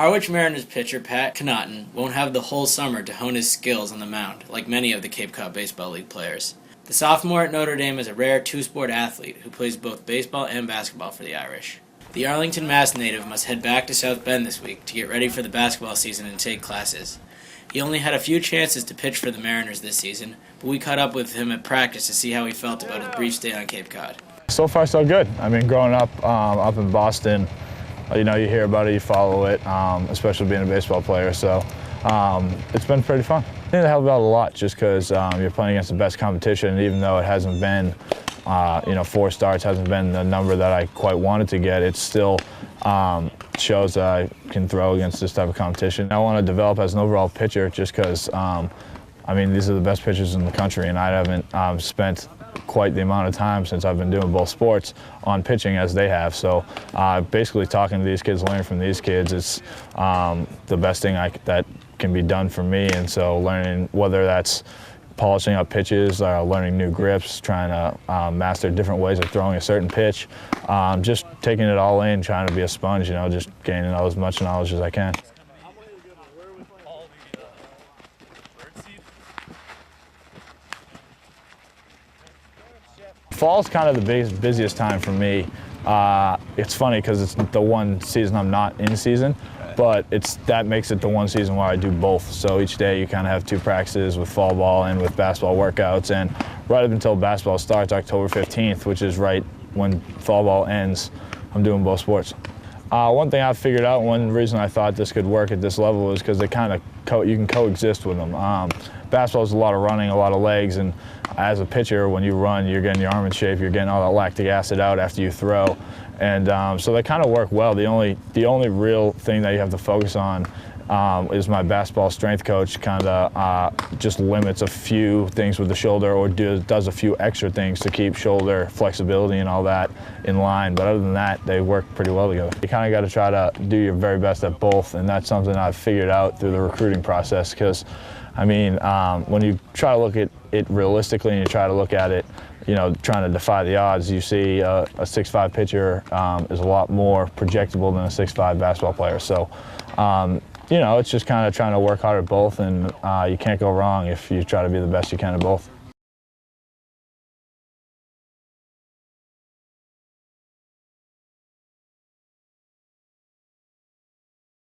Harwich Mariners pitcher Pat Connaughton won't have the whole summer to hone his skills on the mound, like many of the Cape Cod Baseball League players. The sophomore at Notre Dame is a rare two-sport athlete who plays both baseball and basketball for the Irish. The Arlington, Mass. Native must head back to South Bend this week to get ready for the basketball season and take classes. He only had a few chances to pitch for the Mariners this season, but we caught up with him at practice to see how he felt about his brief stay on Cape Cod. So far, so good. I mean, growing up in Boston, you hear about it, you follow it, especially being a baseball player. So it's been pretty fun. I think it helped out a lot just because you're playing against the best competition, and even though it hasn't been, 4 starts hasn't been the number that I quite wanted to get, it still shows that I can throw against this type of competition. I want to develop as an overall pitcher just because, these are the best pitchers in the country, and I haven't spent quite the amount of time since I've been doing both sports on pitching as they have. So basically talking to these kids, learning from these kids is the best thing that can be done for me. And so learning, whether that's polishing up pitches, learning new grips, trying to master different ways of throwing a certain pitch, just taking it all in, trying to be a sponge, just gaining as much knowledge as I can. Fall's kind of the busiest time for me. It's funny because it's the one season I'm not in season, but that makes it the one season where I do both. So each day you kind of have 2 practices with fall ball and with basketball workouts, and right up until basketball starts October 15th, which is right when fall ball ends, I'm doing both sports. One thing I've figured out, one reason I thought this could work at this level was because they kind of you can coexist with them. Basketball is a lot of running, a lot of legs, and as a pitcher, when you run, you're getting your arm in shape, you're getting all that lactic acid out after you throw, and so they kind of work well. The only real thing that you have to focus on is my basketball strength coach kind of just limits a few things with the shoulder, or does a few extra things to keep shoulder flexibility and all that in line. But other than that, they work pretty well together. You kind of got to try to do your very best at both, and that's something I've figured out through the recruiting process. Because, when you try to look at it realistically and you try to look at it, trying to defy the odds, you see a 6'5" pitcher is a lot more projectable than a 6'5" basketball player. So, it's just kind of trying to work hard at both, and you can't go wrong if you try to be the best you can at both.